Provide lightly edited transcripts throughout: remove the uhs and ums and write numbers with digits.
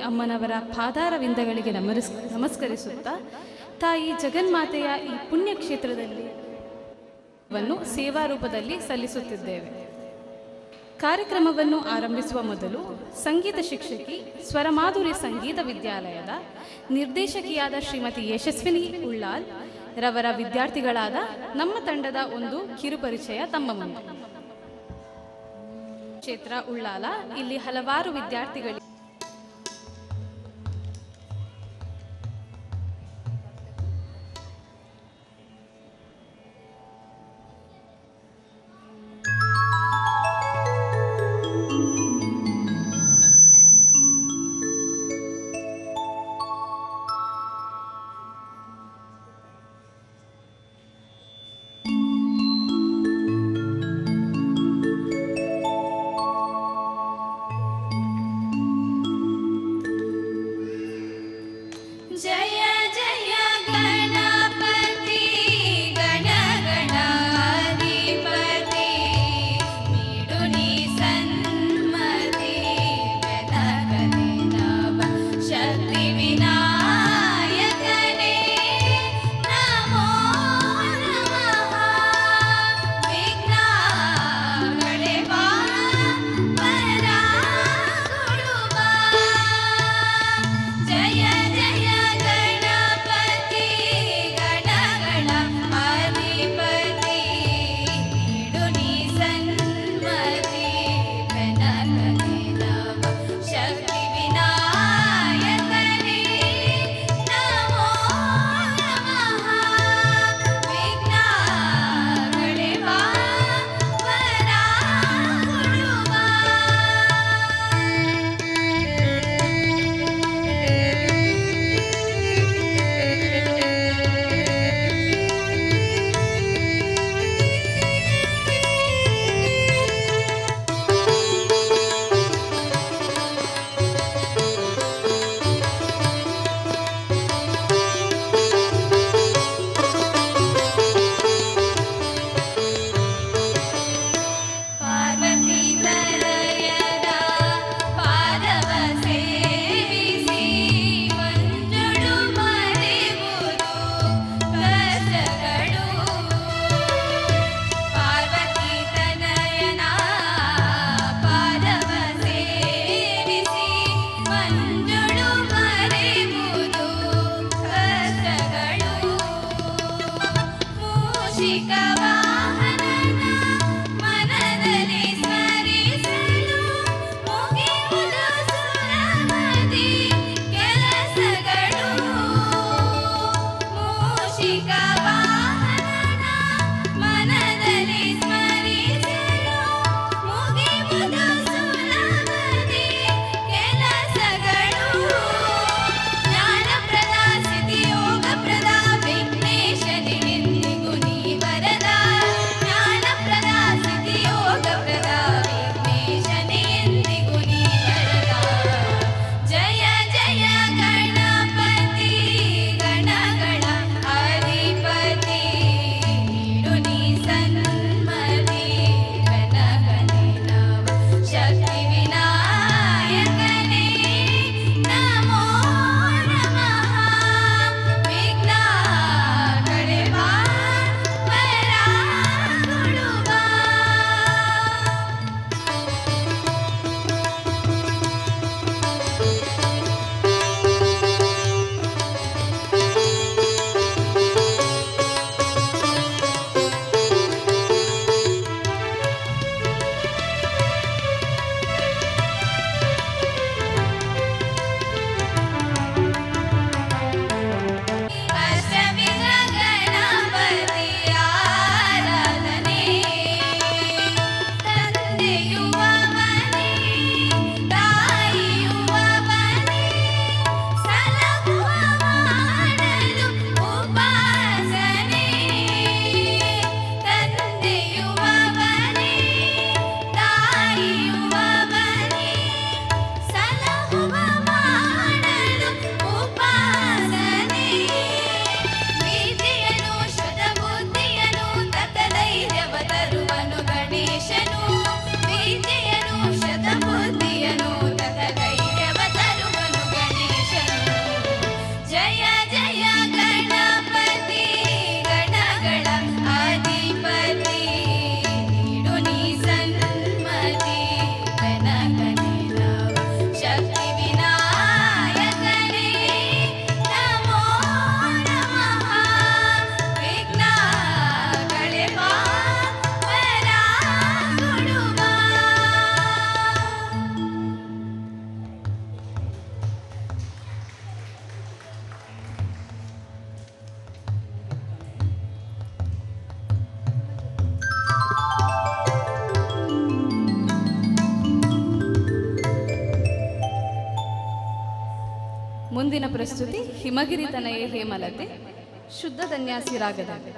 ಅಮ್ಮನವರ ಪಾದಾರವಿಂದಗಳಿಗೆ ನಮಸ್ಕರಿಸುತ್ತಾ ತಾಯಿ ಜಗನ್ಮಾತೆಯ ಈ ಪುಣ್ಯಕ್ಷೇತ್ರದಲ್ಲಿ ಸೇವಾ ರೂಪದಲ್ಲಿ ಸಲ್ಲಿಸುತ್ತಿದ್ದೇವೆ. ಕಾರ್ಯಕ್ರಮವನ್ನು ಆರಂಭಿಸುವ ಮೊದಲು ಸಂಗೀತ ಶಿಕ್ಷಕಿ ಸ್ವರಮಾಧುರಿ ಸಂಗೀತ ವಿದ್ಯಾಲಯದ ನಿರ್ದೇಶಕಿಯಾದ ಶ್ರೀಮತಿ ಯಶಸ್ವಿನಿ ಉಳ್ಳಾಲ್ ರವರ ವಿದ್ಯಾರ್ಥಿಗಳಾದ ನಮ್ಮ ತಂಡದ ಒಂದು ಕಿರುಪರಿಚಯ ತಮ್ಮ ಮುಂದೆ. ಕ್ಷೇತ್ರ ಉಳ್ಳಾಲ ಇಲ್ಲಿ ಹಲವಾರು ವಿದ್ಯಾರ್ಥಿಗಳಿಗೆ ಜಯ ಜಯ ಗಣಪತಿ ಗಣಗಳ ಅಧಿಪತಿ ಮುಂದಿನ ಪ್ರಸ್ತುತಿ ಹಿಮಗಿರಿ ತನಯೇ ಹೇಮಲತೆ ಶುದ್ಧ ಧನ್ಯಾಸಿ ರಾಗದಲ್ಲಿ.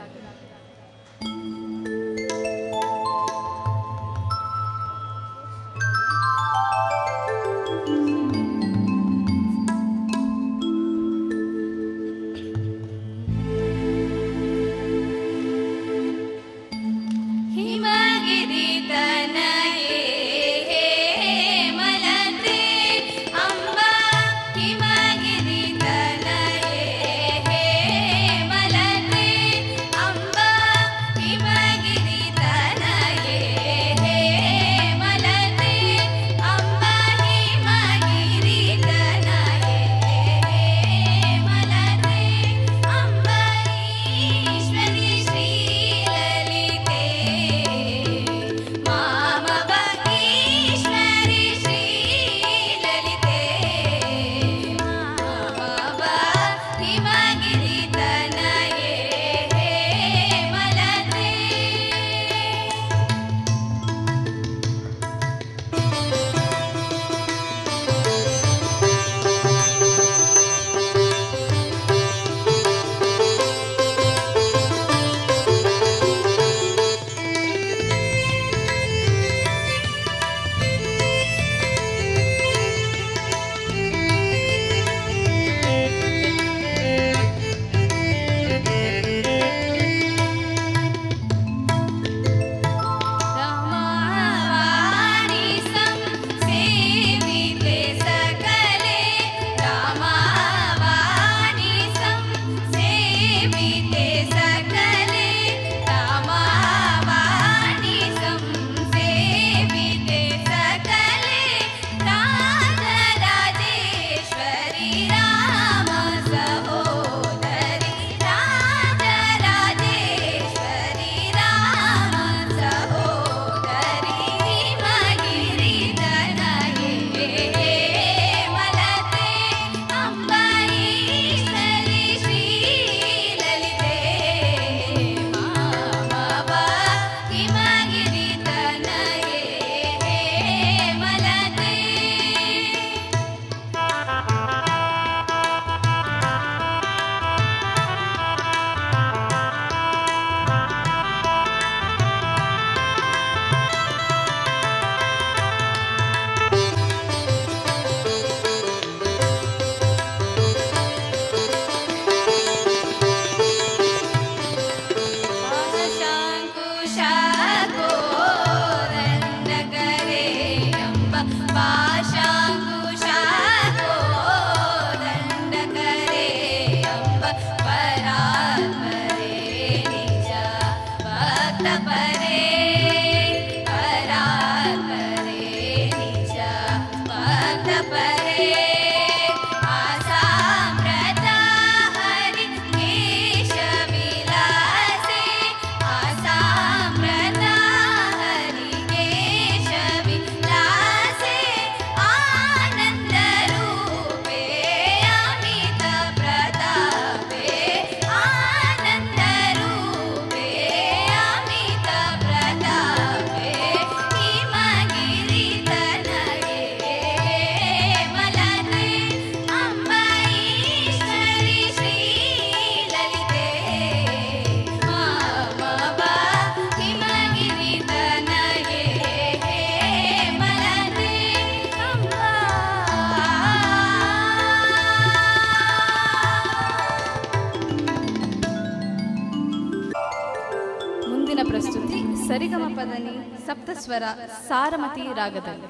ಪ್ರಸ್ತುತಿ ಸರಿಗಮ ಪದನಿ ಸಪ್ತಸ್ವರ ಸಾರಮತಿ ರಾಗದಲ್ಲಿ.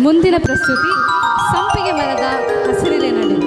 ಮುಂದಿನ ಪ್ರಸ್ತುತಿ ಸಂಪಿಗೆ ಮರದ ಹಸಿರಿಲೆ ನಡು.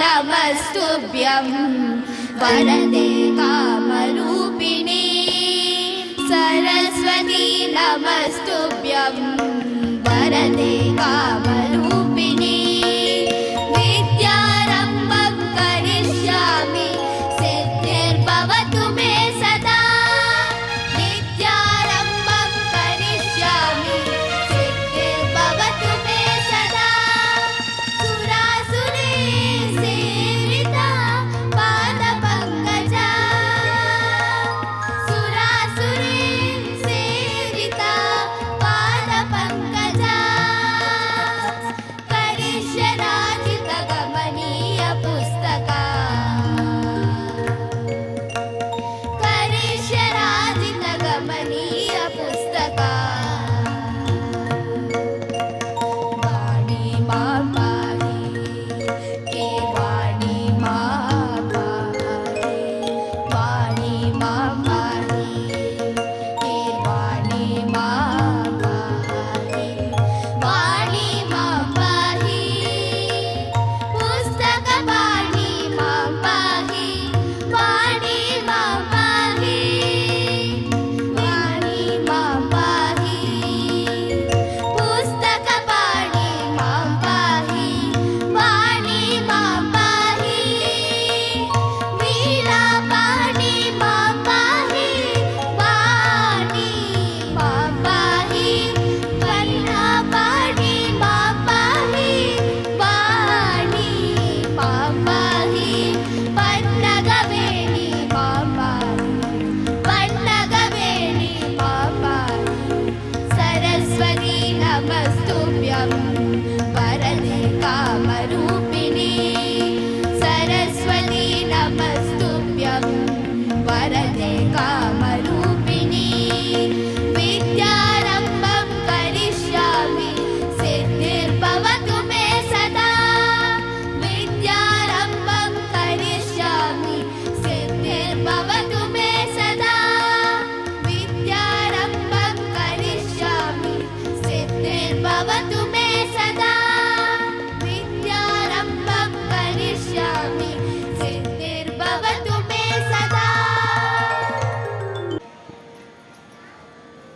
नमस्तुभ्यं वरदे कामरूपिणी सरस्वती नमस्तुभ्यं वरदे कामरूपिणी विद्यारम्भं करिष्यामि सिद्धिर्भवतु मे सदा विद्यारम्भं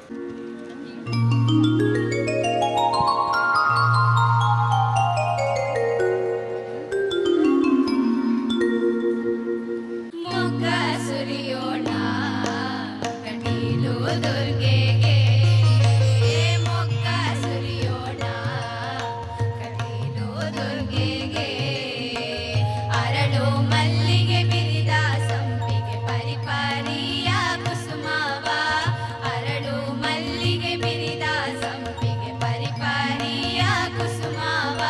ಮೊಗ್ಗ ಸುರಿಯೋಣ ಕಟೀಲು ದುರ್ಗೆಗೆ, ಮೊಗ್ಗ ಸುರಿಯೋಣ ಕಟೀಲು ದುರ್ಗೆಗೆ. ಅರಳು ಮಲ್ಲಿಗೆ ಬಿರಿದ ಸಂಪಿಗೆ ಪರಿಪಾರಿಯ ಕುಸುಮವ, ಅರಳು ಮಲ್ಲಿಗೆ ಬಿರಿದ ಸಂಪಿಗೆ ಪರಿಪಾರಿಯ ಕುಸುಮವ.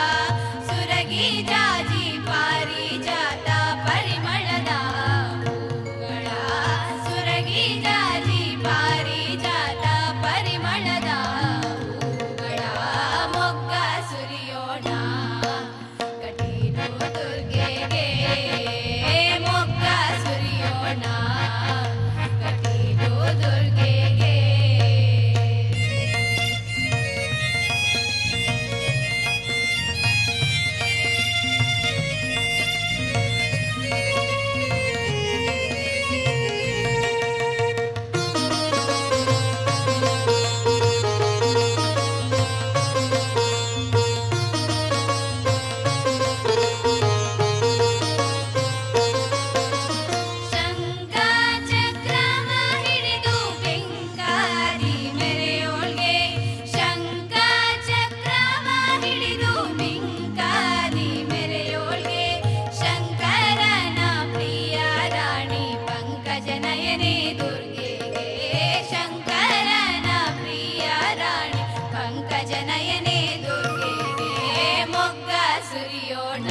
ಸುರಗಿ ಜಾಜಿ ಪಾರಿಜಾತ ಪರಿಮಳದ ಹೂಗಳ, ಸುರಗಿ ಜಾಜಿ ಪಾರಿಜಾತ ಪರಿಮಳದ ಹೂಗಳ. ಮೊಗ್ಗ ಸುರಿಯೋಣ ಕಟೀಲು ದುರ್ಗೆಗೆ, ಮೊಗ್ಗ ಸುರಿಯೋಣ ಕಟೀಲು ದುರ್ಗೆಗೆ. ಶಂಖ ಚಕ್ರವ ಹಿಡಿದು ಬೆಂಗಾರಿ ಮೆರೆಯೋಳ್ಗೆ, ಶಂಖ ಚಕ್ರವ ಹಿಡಿದು ಬೆಂಗಾರಿ ಮೆರೆಯೋಳ್ಗೆ. ಶಂಕರನ ಪ್ರಿಯ ರಾಣಿ ಪಂಕಜ ನಯನೆ ದುರ್ಗೆಗೆ, ಶಂಕರನ ಪ್ರಿಯ ರಾಣಿ ಪಂಕಜ ನಯನೆ ದುರ್ಗೆಗೆ. ಮೊಗ್ಗ ಸುರಿಯೋಣ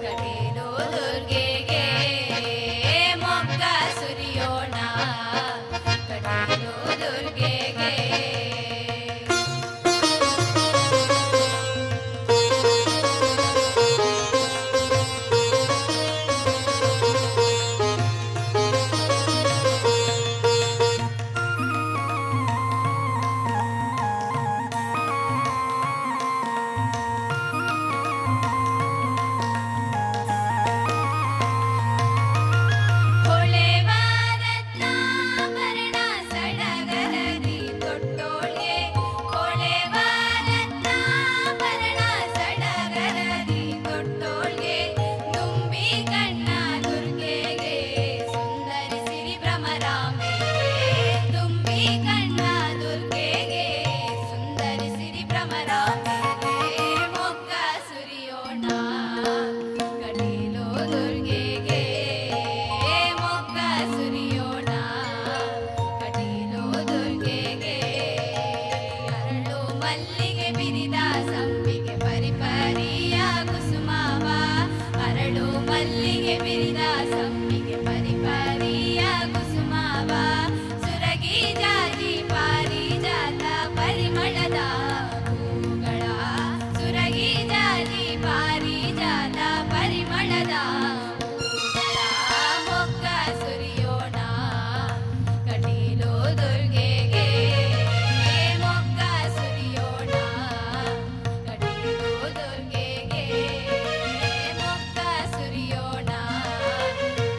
ಕಟೀಲು ದುರ್ಗೆಗೆ, ಮೊಗ್ಗ ಸುರಿಯೋಣ ಕಟೀಲು ದುರ್ಗೆಗೆ. ಹೊಳೆವ ರತ್ನಾಭರಣ ಸಡಗರದಿ ತೊಟ್ಟೋಳ್ಗೆ, ಹೊಳೆವ ರತ್ನಾಭರಣ ಸಡಗರದಿ ತೊಟ್ಟೋಳ್ಗೆ. ದುಂಬಿ ಕಣ್ಣ ದುರ್ಗೆಗೆ ಸುಂದರಿ ಸಿರಿ ಭ್ರಮರಾಂಬೆಗೆ, ದುಂಬಿ ಕಣ್ಣ ದುರ್ಗೆಗೆ ಸುಂದರಿ ಸಿರಿ ಭ್ರಮರಾಂಬೆಗೆ. ಮೊಗ್ಗ ಸುರಿಯೋಣ ಕಟೀಲು ದುರ್ಗೆಗೆ, ಮೊಗ್ಗ ಸುರಿಯೋಣ ಕಟೀಲು ದುರ್ಗೆಗೆ. ಅರಳು ಮಲ್ಲಿಗೆ ಬಿರಿದ ಸಂಪಿಗೆ ಪರಿಪಾರಿಯ ಕುಸುಮವ, ಅರಳು ಮಲ್ಲಿಗೆ ಬಿರಿದ ಸಂಪಿಗೆ ಪರಿಪಾರಿಯ ಕುಸುಮವ. ಸುರಗಿ ಜಾಜಿ ಪಾರಿಜಾತ ಪರಿಮಳದ ಹೂಗಳ, ಸುರಗಿ ಜಾಜಿ ಪಾರಿಜಾತ ಪರಿಮಳದ ಹೂಗಳ. ಮೊಗ್ಗ ಸುರಿಯೋಣ ಕಟೀಲು ದುರ್ಗೆಗೆ, ಮೊಗ್ಗ ಸುರಿಯೋಣ ಕಟೀಲು ದುರ್ಗೆಗೆ, ಮೊಗ್ಗ ಸುರಿಯೋಣ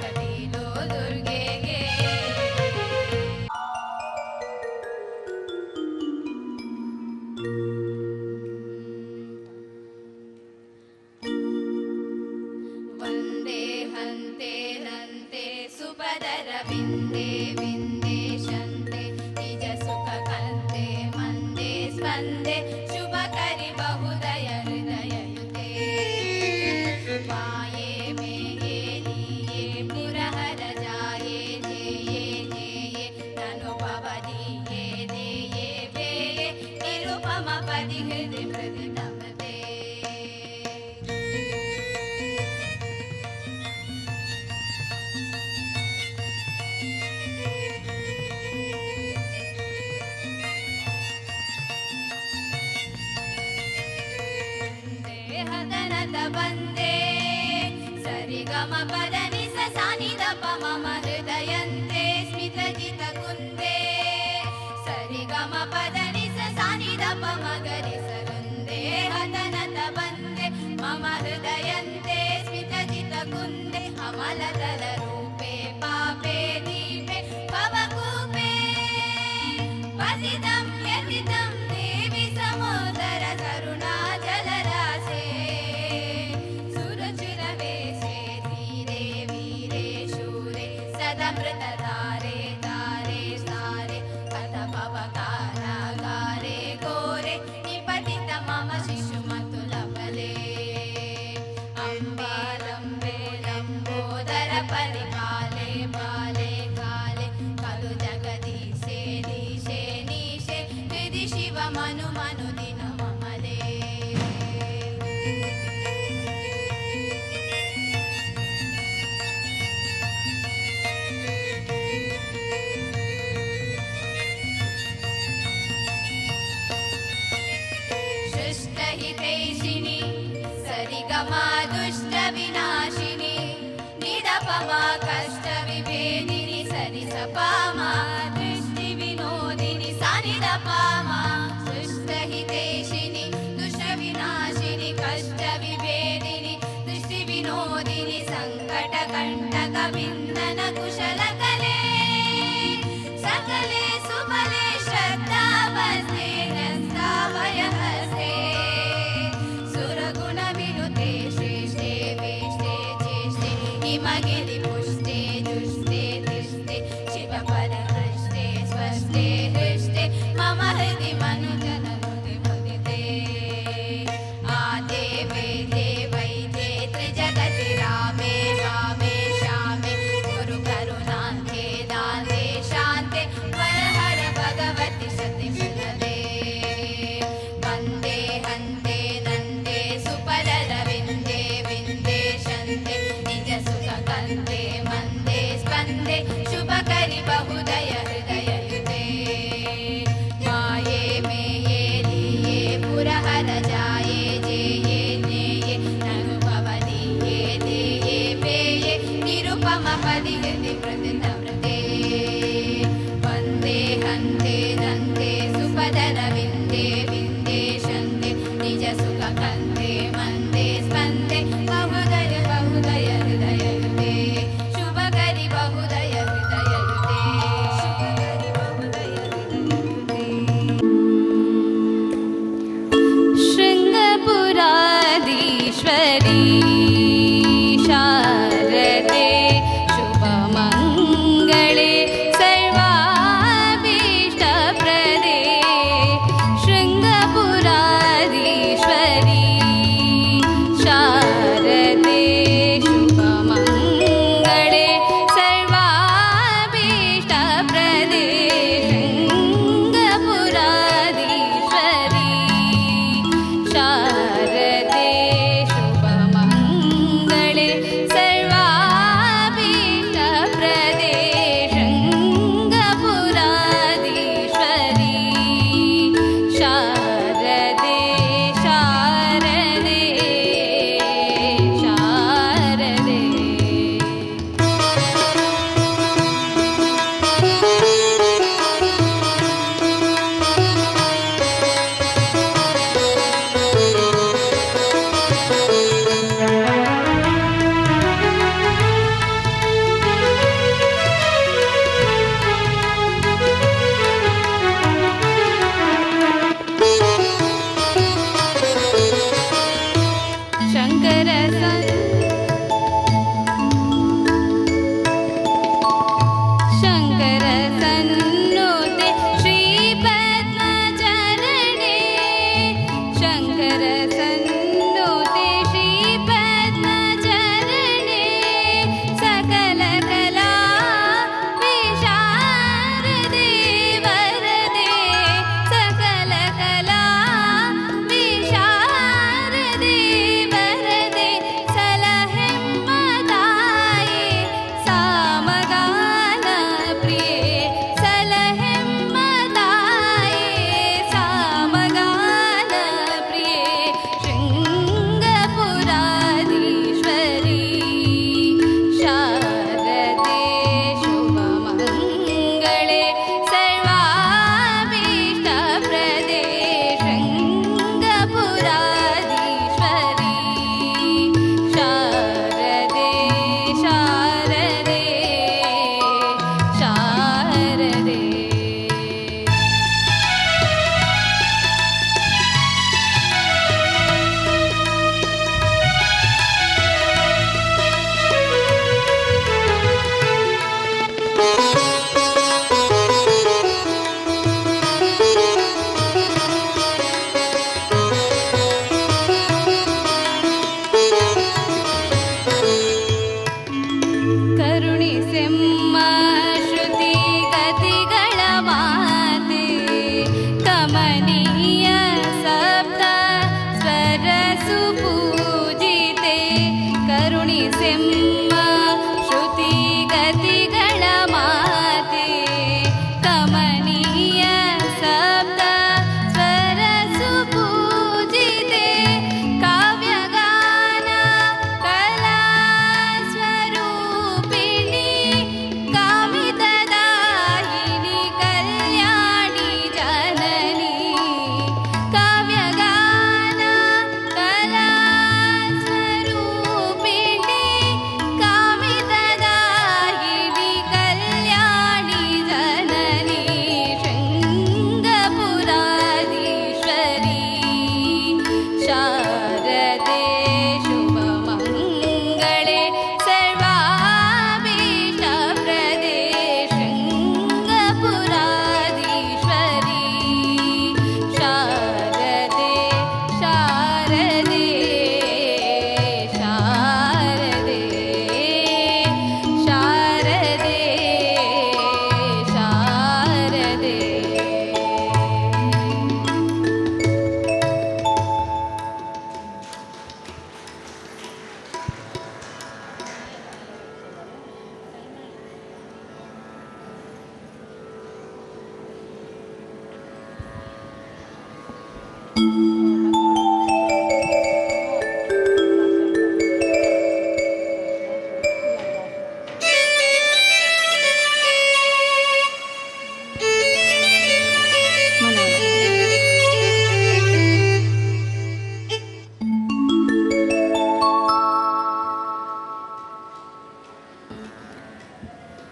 ಕಟೀಲು ದುರ್ಗೆಗೆ. ವಂದೇ ಹಂತೆ ನಂತೆ ಸುಪದರ ವಿಂದೇ ವಿಂದೇಶಂತೆ, ನಿಜ ಸುಖ ಕಂತೆ ಮಂದೇ ಸ್ಪಂದೆ, ಶುಭ ಕರಿ ಬಹುದಯ ಹೃದಯಯುತೆ. ಮಾಯೇ ಮೇಯೇ ನೀಯೇ ಪುರಹರ ಜಾಯೇ ಜೇಯೇ ಜೇಯೇ, ಅನುಭವ ದೀಯೇ ದೇಯೇ ಬೇಯೇ, ನಿರುಪಮ ಪದಿ ಹೃದಯ ಪ್ರತಿ ನಮತೆ. ದೇಹದನದ ಬಂದೆ ಸರಿಗಮ ಪದ ನಿಸ ಸಾನಿದ ಪಮ ಹೃದಯಂತೆ ಸ್ಮಿತ ಜಿತ ಕುಂದೆ, ಸರಿಗಮ ಪದ ನಿಸ ಸಾನಿದ ಪಮ ಗರಿ ಸರುಂದೆ. ಹದನದ ಬಂದೆ ಮಮ ಹೃದಯಂತೆ ಸ್ಮಿತ ಜಿತ ಕುಂದೆ, ಅಮಲದಲ ರೂಪೆ ಪಾಪೆ ದೀಪೆ ಭವಕೂಪೆ हसितं व्यथितं देवि समोदर करुणाजलराशे सुरुचिरवेशे धीरे वीरे शूरे सदमृतधारे तारे सारे कथभवकारागारे घोरे निपतित मम शिशुमतुलबले अम्बालम्बे लम्बोदर परिपाले बाले काले खलु जगदीशे दीशे नीशे विधि शिव मनु मनु दिन ममले सृष्टहितैषिणि सरिगमा दुष्टविनाशिनि निदपमा कष्टविभेदिनि सरिसपामा दृष्टिविनोदिनि सानिदपामा सृष्टहितैषिणि दुष्टविनाशिनि कष्टविभेदिनि दृष्टिविनोदिनि सङ्कटकण्टकविन्दन कुशलकले सकले सुबले श्रद्धावस्ते नस्ताभयहस्ते सुरगुणविनुते श्रेष्ठे वेष्टे चेष्टे हिमगिरि पुष्टे जुष्टे तिष्ठे शिवपदहस्ते स्वस्ते हृष्टे मम हृदय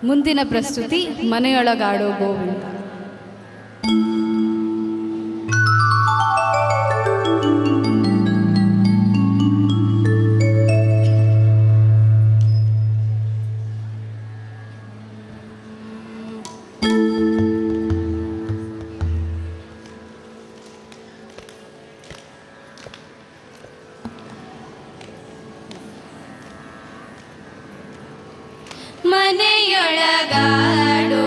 ಮುಂದಿನ ಪ್ರಸ್ತುತಿ ಮನೆಯೊಳಗಾಡೋ ಗೋವಿಂದ. ಮನೆಯೊಳಗಾಡೋ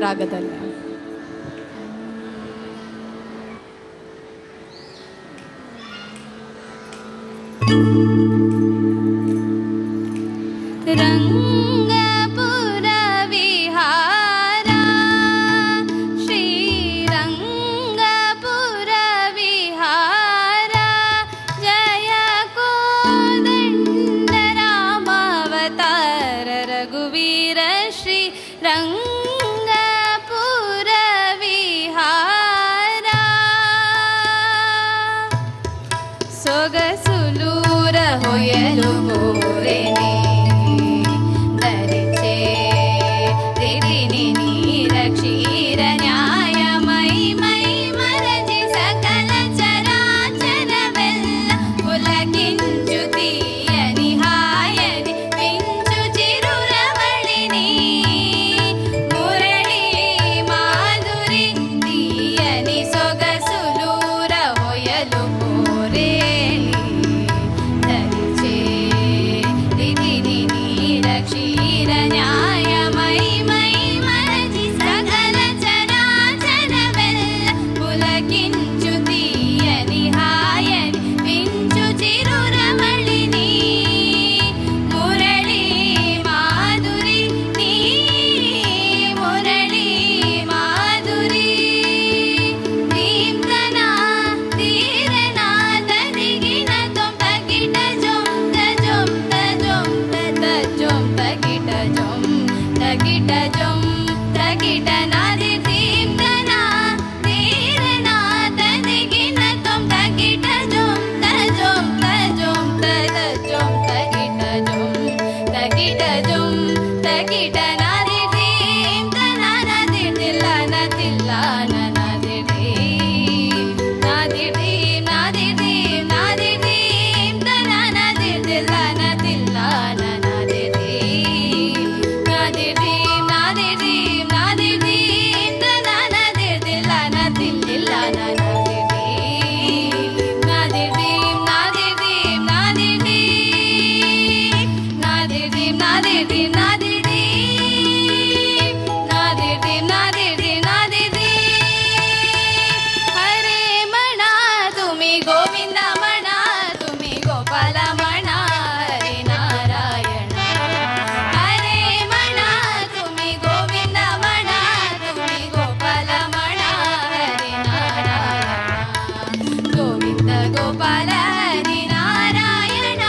ರಾಗದಲ್ಲಿ. ರಂಗಪುರ ವಿಹಾರ ಶ್ರೀರಂಗಪುರ ವಿಹಾರ ಜಯ ಕೋದಂಡ ರಾಮಾವತಾರ ರಘುವೀರ ಶ್ರೀ ರಂಗಪುರ ವಿಹಾರ ಸೊಗಸುಲೂರ ಹೊಯಲು ಗೋರೆನೆ ಕ್ಷೀರ ನ್ಯಾಯ ಮೈ ಮೈ ಮರಜಿ ಸಕಲ ಚರಾಚರವೆಲ್ಲ ಪುಲಕಿಂಚುತೀಯ ನಿಹಾಯನಿ ಮಿಂಚು ಚಿರುರವಳಿನಿ ಮುರಳಿ ಮಾಧುರಿ ತೀಯನಿ ಸೊಗಸುಲೂರ ಹೊಯಲು ಕೋರೇಲಿ ಧರಿಚೇ ದಿದಿನಿ ನೀರ ಕ್ಷೀರ ನ್ಯಾಯ ಮೈ ಮೈ ಮರಜಿ ಸಕಲ ಚರಾಚರವೆಲ್ಲ ಪುಲಕಿಂಚುತೀಯ ನಿಹಾಯನಿ ಮಿಂಚು ಚಿರುರವಳಿನಿ ಮುರಳಿ ಮಾಧುರಿ ನೀ ಮುರಳಿ ಮಾಧುರಿ ದೀಪ್ತನ ತೀರನಾದ ದಿಗಿನ ತೊಂಬಗಿಟ ಜೊಂದ ಜೊಂದ ಜೊಂದ ಜೊಂದ ಗಿಟ ಜೊಂ ತಗಿಟ ಜೊಂ ತಗಿಟ ನಾದಿ ದೀಪ್ತನ ತೀರನಾದ ದಿಗಿನ ತೊಂಬಗಿಟ ಜೊಂದ ಜೊಂದ ಜೊಂದ ಜೊಂ ತಗಿಟ ಜೊಂ ತಗಿಟ ಜೊಂ ತಗಿಟ ನಾದಿ ದೀಪ್ತನ ನಾದಿರ್ದಿಲ್ಲ ನದಿಲ್ಲ ನಾದಿರ್ದಿ ನಾದಿರ್ದಿ ನಾದಿರ್ದಿ ನಾದಿರ್ದಿ ತನ ನಾದಿರ್ದಿಲ್ಲ ನದಿಲ್ಲ ನಾದಿರ್ದಿ ನಾದಿರ್ದಿ ನಾದಿರ್ದಿ ನಾದಿರ್ದಿ ತನ ನಾದಿರ್ದಿಲ್ಲ ನದಿಲ್ಲ ನಾದಿರ್ದಿ ನಾದಿರ್ದಿ ನಾದಿರ್ದಿ ನಾದಿರ್ದಿ ನಾದಿರ್ದಿ ನಾದಿರ್ದಿ ನಾದಿರ್ದಿ ನಾದಿರ್ದಿ ನಾದಿರ್ದಿ ನಾದಿರ್ದಿ ಹರೇ ಮಣ ತುಮಿ ಗೋವಿಂದ ಮಣ ತುಮಿ ಗೋಪಾಲ ಮಣ ಹರಿ ನಾರಾಯಣ ಹರೇ ಮಣ ತುಮಿ ಗೋವಿಂದ ಮಣ ತುಮಿ ಗೋಪಾಲ ಮಣ ಹರಿ ನಾರಾಯಣ ಗೋವಿಂದ ಗೋಪಾಲ ಹರಿ ನಾರಾಯಣ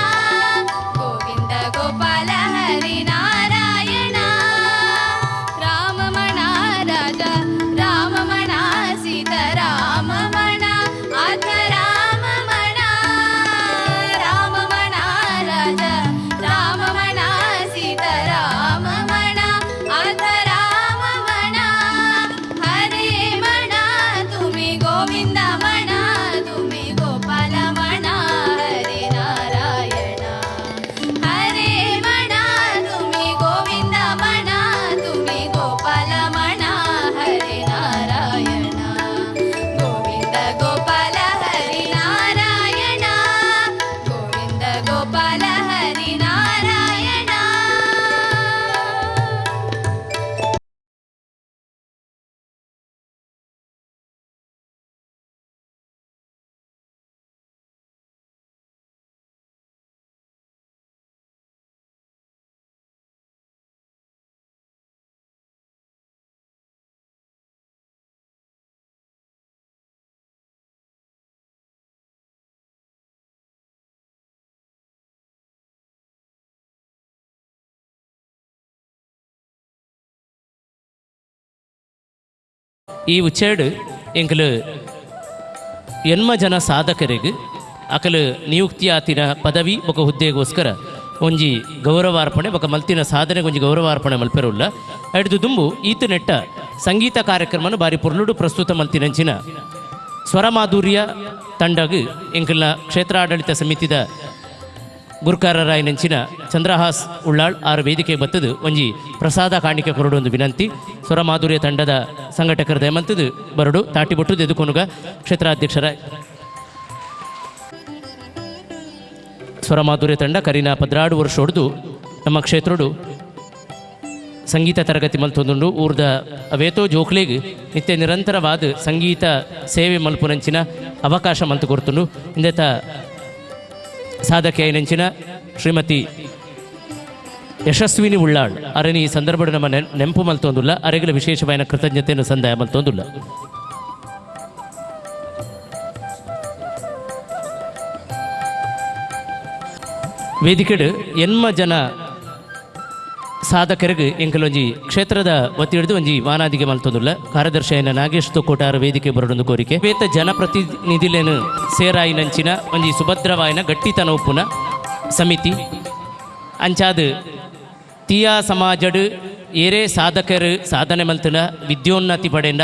ಗೋವಿಂದ ಗೋಪಾಲ ಹರಿ ನಾರಾಯಣ ರಾಮಮಣ ರಾಜ ರಾಮಮಣ ಸೀತಾರಾಮಮಣ ಅಥ ರಾಮಮಣ ರಾಮಮಣ ರಾಜ ರಾಮಮಣ ಸೀತಾರಾಮಮಣ ಅಥ ರಾಮಮಣ ಹರೇ ಮಣ ತುಮಿ ಗೋವಿಂದ ಮಣ ತುಮಿ ಗೋಪಾಲ ಮಣ ಹರಿ ನಾರಾಯಣ ಹರೇ ಮಣ ತುಮಿ ಗೋವಿಂದ ಮಣ ತುಮಿ ಗೋಪಾಲ ಮಣ ಹರಿ ನಾರಾಯಣ ಗೋವಿಂದ ಗೋಪಾಲ ಹರಿ ನಾರಾಯಣ ಗೋವಿಂದ ಗೋಪಾಲ ಹರಿ ನಾರಾಯಣ. ಈ ಉಚ್ಚೇಡ್ ಎಂಕಲು ಎನ್ಮ ಜನ ಸಾಧಕರಿಗೆ ಅಕಲು ನಿಯುಕ್ತಿ ಆತಿನ ಪದವಿ ಬೊಕ ಹುದ್ದೆಗೋಸ್ಕರ ಒಂಜಿ ಗೌರವಾರ್ಪಣೆ ಬೊಕ ಮಲ್ತಿನ ಸಾಧನೆಗೆ ಒಂಜಿ ಗೌರವಾರ್ಪಣೆ ಮಲ್ಪೆರುಲ್ಲ ಹಿಡಿದು ದುಂಬು ಈತ ನೆಟ್ಟ ಸಂಗೀತ ಕಾರ್ಯಕ್ರಮನ ಬಾರಿ ಪೊರ್ಲುಡು ಪ್ರಸ್ತುತ ಮಲ್ತಿನಂಚಿನ ಸ್ವರಮಾಧುರ್ಯ ತಂಡಗ್ ಎಂಕಲ್ನ ಕ್ಷೇತ್ರಾಡಳಿತ ಸಮಿತಿದ ಗುರುಕಾರರಾಯನಂಚಿನ ಚಂದ್ರಹಾಸ್ ಉಳ್ಳಾಳ್ ಆರು ವೇದಿಕೆ ಬತ್ತದು ಒಂಜಿ ಪ್ರಸಾದ ಕಾಣಿಕೆ ಕೊರಡು ಒಂದು ವಿನಂತಿ. ಸ್ವರಮಾಧುರ್ಯ ತಂಡದ ಸಂಘಟಕರ ದಯಮಂತದು ಬರಡು ತಾಟಿ ಬೊಟ್ಟು ಎದುಕೊನುಗ ಕ್ಷೇತ್ರಾಧ್ಯಕ್ಷರ ಸ್ವರಮಾಧುರ್ಯ ತಂಡ ಕರೀನಾ 16 ವರ್ಷ ಹೊಡೆದು ನಮ್ಮ ಕ್ಷೇತ್ರಡು ಸಂಗೀತ ತರಗತಿ ಮಲ್ತೊಂದುಂಡು ಊರ್ದ ಅವೇತೋ ಜೋಕ್ಲೆಗ್ ನಿತ್ಯ ನಿರಂತರವಾದ ಸಂಗೀತ ಸೇವೆ ಮಲ್ಪುನಂಚಿನ ಅವಕಾಶ ಮಂತು ಕೊಡ್ತುಂಡು ಇಂದೆತ ಸಾಧಕೆ ಐನಂಚಿನ ಶ್ರೀಮತಿ ಯಶಸ್ವಿನಿ ಉಳ್ಳಾಳ್ ಅರನಿ ಈ ಸಂದರ್ಭದ ನಮ್ಮ ನೆಂಪು ಮಲ್ತೊಂದುಲ್ಲ ಅರೆಗಳ ವಿಶೇಷವಾದ ಕೃತಜ್ಞತೆಯನ್ನು ಸಂದಾಯ ಮಲ್ತೊಂದುಲ್ಲ. ವೇದಿಕೆಡು ಎನ್ಮ ಜನ ಸಾಧಕರಿಗೆ ಎಂಕಲೊಂಜಿ ಕ್ಷೇತ್ರದ ಒತ್ತಿ ಹಿಡಿದು ಒಂಜಿ ಮಾನಾದಿಗೆ ಮಲ್ತೊಂದುಲ್ಲ ಕಾರ್ಯದರ್ಶಿಯನ ನಾಗೇಶ್ ತೊಕ್ಕೋಟಾರ ವೇದಿಕೆ ಬರೋಡೊಂದು ಕೋರಿಕೆ ವೇತ ಜನಪ್ರತಿನಿಧಿಲೇನು ಸೇರಾಯಿನಂಚಿನ ಒಂಜಿ ಸುಭದ್ರವಾಯಿನ ಗಟ್ಟಿತನ ಒಪ್ಪುನ ಸಮಿತಿ ಅಂಚಾದ ತೀಯಾ ಸಮಾಜಡ್ ಏರೇ ಸಾಧಕರು ಸಾಧನೆ ಮಲ್ತನ ವಿದ್ಯೋನ್ನತಿ ಪಡೆಂಡ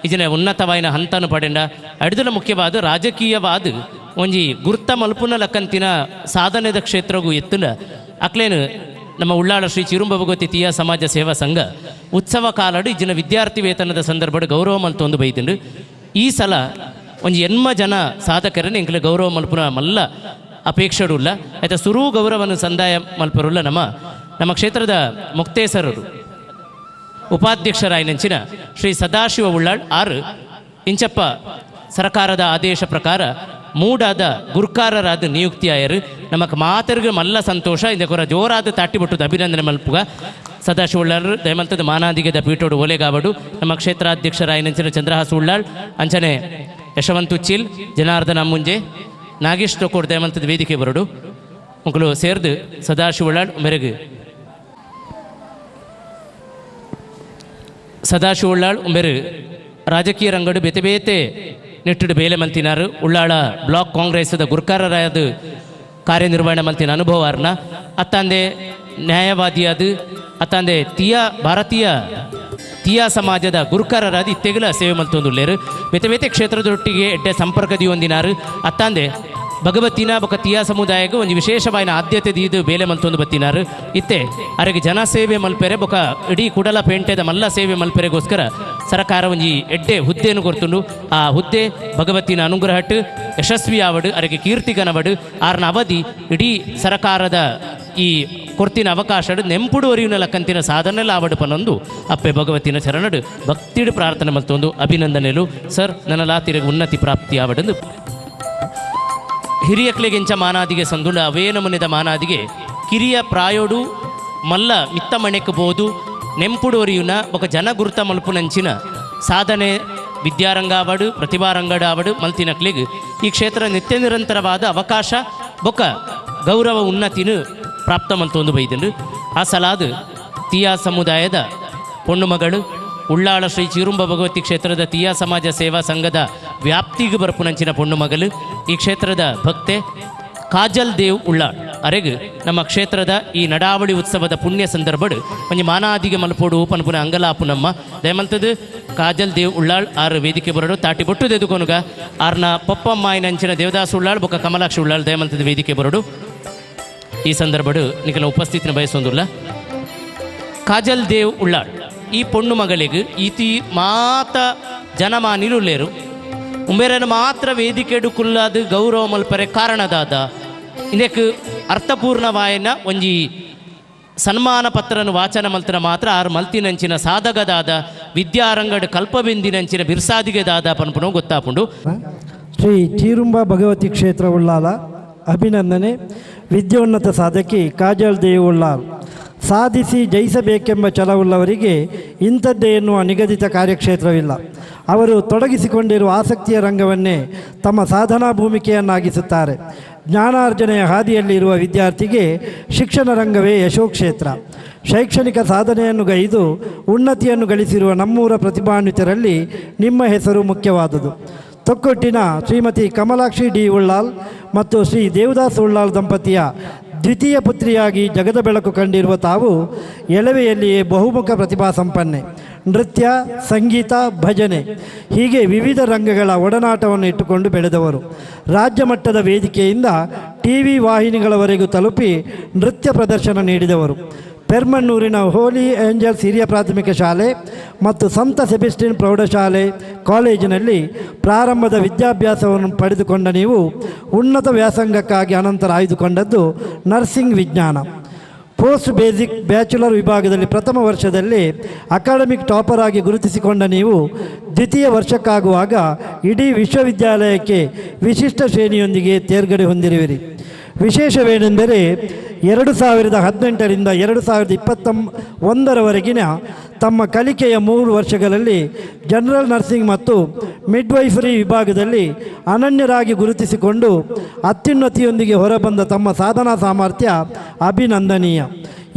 ಇದನ್ನ ಉನ್ನತವಾಯಿನ ಹಂತನು ಪಡೆಂಡ ಅಡ್ದಲ ಮುಖ್ಯವಾದ ರಾಜಕೀಯವಾದ ಒಂಜಿ ಗುರ್ತ ಮಲ್ಪುನ ಲಕ್ಕಂತಿನ ಸಾಧನೆದ ಕ್ಷೇತ್ರಗೂ ಎತ್ತಲ ಅಕ್ಲೇನು ನಮ್ಮ ಉಳ್ಳಾಳ ಶ್ರೀ ಚಿರುಂಬ ಭಗವತಿ ತೀಯಾ ಸಮಾಜ ಸೇವಾ ಸಂಘ ಉತ್ಸವ ಕಾಲಡು ಇಜಿನ ವಿದ್ಯಾರ್ಥಿ ವೇತನದ ಸಂದರ್ಭದ ಗೌರವ ಮಲ್ತೊಂದು ಬೈದಿಂಡು ಈ ಸಲ ಒಂಜಿ ಎನ್ಮ ಜನ ಸಾಧಕರನ್ನು ಎಂಕಲ ಗೌರವ ಮಲ್ಪುನ ಮಲ್ಲ ಅಪೇಕ್ಷೆಡುಲ್ಲ ಆಯ್ತಾ ಸುರೂ ಗೌರವವನ್ನು ಸಂದಾಯ ಮಲ್ಪರುಲ್ಲ ನಮ್ಮ ಕ್ಷೇತ್ರದ ಮುಕ್ತೇಸರರು ಉಪಾಧ್ಯಕ್ಷರಾಯಿನಂಚಿನ ಶ್ರೀ ಸದಾಶಿವ ಉಳ್ಳಾಳ್ ಆರು ಇಂಚಪ್ಪ ಸರ್ಕಾರದ ಆದೇಶ ಪ್ರಕಾರ ಮೂಡಾದ ಗುರ್ಕಾರರಾದ ನಿಯುಕ್ತಿ ಆಯರು ನಮಕ್ ಮಾತರಿಗೆ ಮಲ್ಲ ಸಂತೋಷ ಇದಕ್ಕೊರ ಜೋರಾದ ತಾಟಿಬಿಟ್ಟುದು ಅಭಿನಂದನೆ ಮಲ್ಪುಗ ಸದಾಶಿವ ಉಳ್ಳಾಳ್ ದಯಮಂತದ ಮಾನಾದಿಗೆದ ಪೀಠೋಡು ಓಲೆಗಾವಡು ನಮ್ಮ ಕ್ಷೇತ್ರಾಧ್ಯಕ್ಷರಾಯಿನಂಚಿನ ಚಂದ್ರಹಾಸ ಉಳ್ಳಾಳ್ ಅಂಚನೆ ಯಶವಂತ್ ಉಚ್ಚಿಲ್ ಜನಾರ್ದನ ಮುಂಜೆ ನಾಗೇಶ್ ತೊಕ್ಕೋಡ್ ದಯಮಂತದ ವೇದಿಕೆ ಬರಡು ಮಕ್ಕಳು ಸೇರ್ದು ಸದಾಶಿವ ಉಳ್ಳಾಳ್ ಮೆರೆಗು ಸದಾಶಿವ ಉಳ್ಳಾಳ್ ಉಂಬೆರು ರಾಜಕೀಯ ರಂಗಡು ಬೇತೆ ಬೇತೆ ನಿಟ್ಟಿಡು ಬೇಲೆ ಮಲ್ತಿನಾರು ಉಳ್ಳಾಳ ಬ್ಲಾಕ್ ಕಾಂಗ್ರೆಸ್ದ ಗುರ್ಕಾರರಾದ ಕಾರ್ಯನಿರ್ವಹಣೆ ಮಲ್ತಿನ ಅನುಭವಾರ್ನ ಅತ್ತಂದೆ ನ್ಯಾಯವಾದಿಯಾದ ಅತ್ತಂದೆ ಭಾರತೀಯ ತೀಯಾ ಸಮಾಜದ ಗುರುಕಾರರಾದ ಇತ್ತೆಗಲ ಸೇವೆ ಮಲ್ತೊಂದುಲ್ಲೇರು ಬೇತೆ ಬೇತೆ ಕ್ಷೇತ್ರದೊಟ್ಟಿಗೆ ಎಡ್ಡೆ ಸಂಪರ್ಕದಿ ಹೊಂದಿನಾರು ಅತ್ತಂದೆ ಭಗವತಿನ ಬೊಕ ತೀಯಾ ಸಮುದಾಯಕ್ಕೆ ಒಂದು ವಿಶೇಷವಾದ ಆದ್ಯತೆ ದೀದು ಬೇಲೆ ಮಲ್ತೊಂದು ಬತ್ತಿನಾರು ಇತ್ತೆ ಅರೆಗೆ ಜನ ಸೇವೆ ಮಲ್ಪೆರೆ ಬೊಕ ಇಡೀ ಕುಡಲ ಪೇಂಟೆದ ಮಲ್ಲ ಸೇವೆ ಮಲ್ಪೆರೆಗೋಸ್ಕರ ಸರ್ಕಾರ ಒಂಜಿ ಎಡ್ಡೆ ಹುದ್ದೆಯನ್ನು ಕೊರ್ತುಂಡು ಆ ಹುದ್ದೆ ಭಗವತಿನ ಅನುಗ್ರಹಟ್ಟು ಯಶಸ್ವಿ ಆವಡು ಅರೆಗೆ ಕೀರ್ತಿಗನವಡು ಆರ್ನ ಅವಧಿ ಇಡೀ ಸರ್ಕಾರದ ಈ ಕೊರ್ತಿನ ಅವಕಾಶ ನೆಂಪುಡು ಒರಿಯುನ ಲಕ್ಕಂತಿನ ಸಾಧನೆಲ್ಲ ಆವಡು ಪನೊಂದು ಅಪ್ಪೆ ಭಗವತಿನ ಚರಣಡು ಭಕ್ತಿಡು ಪ್ರಾರ್ಥನೆ ಮಲ್ತೊಂದು ಅಭಿನಂದನೆಲು ಸರ್ ನನ್ನ ಲಾತಿರಿಗೆ ಉನ್ನತಿ ಪ್ರಾಪ್ತಿ ಆವಡಂದು ಹಿರಿಯಕ್ಲೆಗೆಂಚ ಮಾನಾದಿಗೆ ಸಂದುಂಡ ಅವೇ ನಮುನೆದ ಮಾನಾದಿಗೆ ಕಿರಿಯ ಪ್ರಾಯೋಡು ಮಲ್ಲ ಮಿತ್ತ ಮಣೆಕ್ ಬೋದು ನೆಂಪುಡೋರಿಯುನ ఒక ಜನ ಗುರುತ ಮಲ್ಪುನಂಚಿನ ಸಾಧನೆ ವಿದ್ಯಾರಂಗ ಆವಡು ಪ್ರತಿಭಾರಂಗಡ ಆವಡು ಮಲ್ತಿನಕ್ಲೆಗ್ ಈ ಕ್ಷೇತ್ರ ನಿತ್ಯ ನಿರಂತರವಾದ ಅವಕಾಶ ಬೊಕ ಗೌರವ ಉನ್ನತಿನು ಪ್ರಾಪ್ತ ಮಲ್ತೊಂದು ಬೈದನು ಆ ಸಲಾದ ತೀಯಾ ಸಮುದಾಯದ ಪೊಣ್ಣು ಮಗಳು ಉಳ್ಳಾಳ ಶ್ರೀ ಚಿರುಂಬ ಭಗವತಿ ಕ್ಷೇತ್ರದ ತೀಯಾ ಸಮಾಜ ಸೇವಾ ಸಂಘದ ವ್ಯಾಪ್ತಿಗೆ ಬರ್ಪುನಂಚಿನ ಪೊಣ್ಣು ಮಗಳು ಈ ಕ್ಷೇತ್ರದ ಭಕ್ತೆ ಕಾಜಲ್ ದೇವ್ ಉಳ್ಳಾಳ್ ಅರೆಗ್ ನಮ್ಮ ಕ್ಷೇತ್ರದ ಈ ನಡಾವಳಿ ಉತ್ಸವದ ಪುಣ್ಯ ಸಂದರ್ಭಡ್ ಒಂಜಿ ಮಾನಾದಿಗೆ ಮಲ್ಪೋಡು ಪನ್ಪುನ ಅಂಗಲಾಪು ನಮ್ಮ ದಯಮಂತದ ಕಾಜಲ್ ದೇವ್ ಉಳ್ಳಾಳ್ ಆರು ವೇದಿಕೆ ಬರಡು ತಾಟಿ ಬೊಟ್ಟು ತೆದುಕೊನುಗ ಆರ್ನ ಪಪ್ಪಮ್ಮಾಯಿನಂಚಿನ ದೇವದಾಸ್ ಉಳ್ಳಾಳ್ ಬೊಕ ಕಮಲಾಕ್ಷಿ ಉಳ್ಳಾಳ್ ದಯಮಂತದ ವೇದಿಕೆ ಬರಡು ಈ ಸಂದರ್ಭಡು ನಿಖಲ ಉಪಸ್ಥಿತಿನ ಬಯಸೊಂದುಲ್ಲ ಕಾಜಲ್ ದೇವ್ ಉಳ್ಳಾಳ್ ಈ ಪೊಣ್ಣು ಮಗಳಿಗೆ ಈತಿ ಮಾತ ಜನಮಾನಿರುಲ್ಲೇರು ಉಂಬೇರನ್ನು ಮಾತ್ರ ವೇದಿಕೆಡು ಕುಲ್ಲಾದ ಗೌರವ ಮಲ್ಪರೆ ಕಾರಣದಾದ ಇದಕ್ಕೆ ಅರ್ಥಪೂರ್ಣವಾಯನ ಒಂಜಿ ಸನ್ಮಾನ ಪತ್ರನ ವಾಚನ ಮಲ್ತನ ಮಾತ್ರ ಆರು ಮಲ್ತಿನಂಚಿನ ಸಾಧಕದಾದ ವಿದ್ಯಾರಂಗಡ್ ಕಲ್ಪಬಿಂದಿನಂಚಿನ ಬಿರ್ಸಾದಿಗೆದಾದ ಪನ್ಪುನೋ ಗೊತ್ತಾಪುಂಡು. ಶ್ರೀ ಚೀರುಂಬ ಭಗವತಿ ಕ್ಷೇತ್ರ ಉಳ್ಳಾಲ ಅಭಿನಂದನೆ. ವಿದ್ಯೋನ್ನತ ಸಾಧಕಿ ಕಾಜಲ್ ದೇವ್ ಉಳ್ಳಾಲ್ ಸಾಧಿಸಿ ಜಯಿಸಬೇಕೆಂಬ ಛಲವುಳ್ಳವರಿಗೆ ಇಂಥದ್ದೇ ಎನ್ನುವ ನಿಗದಿತ ಕಾರ್ಯಕ್ಷೇತ್ರವಿಲ್ಲ. ಅವರು ತೊಡಗಿಸಿಕೊಂಡಿರುವ ಆಸಕ್ತಿಯ ರಂಗವನ್ನೇ ತಮ್ಮ ಸಾಧನಾ ಭೂಮಿಕೆಯನ್ನಾಗಿಸುತ್ತಾರೆ. ಜ್ಞಾನಾರ್ಜನೆಯ ಹಾದಿಯಲ್ಲಿರುವ ವಿದ್ಯಾರ್ಥಿಗೆ ಶಿಕ್ಷಣ ರಂಗವೇ ಯಶೋಕ್ಷೇತ್ರ. ಶೈಕ್ಷಣಿಕ ಸಾಧನೆಯನ್ನು ಗೈದು ಉನ್ನತಿಯನ್ನು ಗಳಿಸಿರುವ ನಮ್ಮೂರ ಪ್ರತಿಭಾನ್ವಿತರಲ್ಲಿ ನಿಮ್ಮ ಹೆಸರು ಮುಖ್ಯವಾದುದು. ತೊಕ್ಕೊಟ್ಟಿನ ಶ್ರೀಮತಿ ಕಮಲಾಕ್ಷಿ ಡಿ ಉಳ್ಳಾಲ್ ಮತ್ತು ಶ್ರೀ ದೇವದಾಸ್ ಉಳ್ಳಾಲ್ ದಂಪತಿಯ ದ್ವಿತೀಯ ಪುತ್ರಿಯಾಗಿ ಜಗದ ಬೆಳಕು ಕಂಡಿರುವ ತಾವು ಎಳವೆಯಲ್ಲಿಯೇ ಬಹುಮುಖ ಪ್ರತಿಭಾ ಸಂಪನ್ನೆ. ನೃತ್ಯ, ಸಂಗೀತ, ಭಜನೆ ಹೀಗೆ ವಿವಿಧ ರಂಗಗಳ ಒಡನಾಟವನ್ನು ಇಟ್ಟುಕೊಂಡು ಬೆಳೆದವರು. ರಾಜ್ಯ ಮಟ್ಟದ ವೇದಿಕೆಯಿಂದ ಟಿವಿ ವಾಹಿನಿಗಳವರೆಗೂ ತಲುಪಿ ನೃತ್ಯ ಪ್ರದರ್ಶನ ನೀಡಿದವರು. ಪೆರ್ಮಣ್ಣೂರಿನ ಹೋಲಿ ಏಂಜಲ್ಸ್ ಹಿರಿಯ ಪ್ರಾಥಮಿಕ ಶಾಲೆ ಮತ್ತು ಸಂತ ಸೆಬೆಸ್ಟಿನ್ ಪ್ರೌಢಶಾಲೆ ಕಾಲೇಜಿನಲ್ಲಿ ಪ್ರಾರಂಭದ ವಿದ್ಯಾಭ್ಯಾಸವನ್ನು ಪಡೆದುಕೊಂಡ ನೀವು ಉನ್ನತ ವ್ಯಾಸಂಗಕ್ಕಾಗಿ ಅನಂತರ ಆಯ್ದುಕೊಂಡದ್ದು ನರ್ಸಿಂಗ್ ವಿಜ್ಞಾನ. ಪೋಸ್ಟ್ ಬೇಸಿಕ್ ಬ್ಯಾಚುಲರ್ ವಿಭಾಗದಲ್ಲಿ ಪ್ರಥಮ ವರ್ಷದಲ್ಲಿ ಅಕಾಡೆಮಿಕ್ ಟಾಪರ್ ಆಗಿ ಗುರುತಿಸಿಕೊಂಡ ನೀವು ದ್ವಿತೀಯ ವರ್ಷಕ್ಕಾಗುವಾಗ ಇಡೀ ವಿಶ್ವವಿದ್ಯಾಲಯಕ್ಕೆ ವಿಶಿಷ್ಟ ಶ್ರೇಣಿಯೊಂದಿಗೆ ತೇರ್ಗಡೆ ಹೊಂದಿರುವಿರಿ. ವಿಶೇಷವೇನೆಂದರೆ 2018ರಿಂದ 2021ರವರೆಗಿನ ತಮ್ಮ ಕಲಿಕೆಯ 3 ವರ್ಷಗಳಲ್ಲಿ ಜನರಲ್ ನರ್ಸಿಂಗ್ ಮತ್ತು ಮಿಡ್ವೈಫರಿ ವಿಭಾಗದಲ್ಲಿ ಅನನ್ಯರಾಗಿ ಗುರುತಿಸಿಕೊಂಡು ಅತ್ಯುನ್ನತಿಯೊಂದಿಗೆ ಹೊರಬಂದ ತಮ್ಮ ಸಾಧನಾ ಸಾಮರ್ಥ್ಯ ಅಭಿನಂದನೀಯ.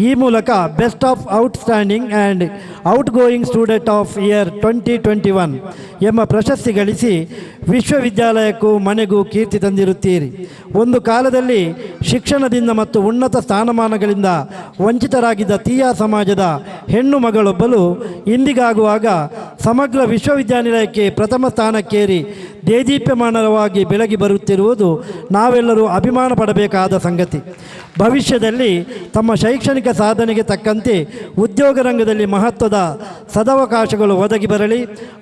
ಈ ಮೂಲಕ best of outstanding and outgoing student of year 2021 ಎಂಬ ಪ್ರಶಸ್ತಿ ಗಳಿಸಿ ವಿಶ್ವವಿದ್ಯಾಲಯಕ್ಕೂ ಮನೆಗೂ ಕೀರ್ತಿ ತಂದಿರುತ್ತೀರಿ. ಒಂದು ಕಾಲದಲ್ಲಿ ಶಿಕ್ಷಣದಿಂದ ಮತ್ತು ಉನ್ನತ ಸ್ಥಾನಮಾನಗಳಿಂದ ವಂಚಿತರಾಗಿದ್ದ ತೀಯಾ ಸಮಾಜದ ಹೆಣ್ಣು ಮಗಳೊಬ್ಬಳು ಇಂದಿಗಾಗುವಾಗ ಸಮಗ್ರ ವಿಶ್ವವಿದ್ಯಾನಿಲಯಕ್ಕೆ ಪ್ರಥಮ ಸ್ಥಾನಕ್ಕೇರಿ ದೇದೀಪ್ಯಮಾನವಾಗಿ ಬೆಳಗಿ ಬರುತ್ತಿರುವುದು ನಾವೆಲ್ಲರೂ ಅಭಿಮಾನ ಪಡಬೇಕಾದ ಸಂಗತಿ. ಭವಿಷ್ಯದಲ್ಲಿ ತಮ್ಮ ಶೈಕ್ಷಣಿಕ ಸಾಧನೆಗೆ ತಕ್ಕಂತೆ ಉದ್ಯೋಗ ರಂಗದಲ್ಲಿ ಮಹತ್ವದ ಸದವಕಾಶಗಳು ಒದಗಿ ಬರಲಿ,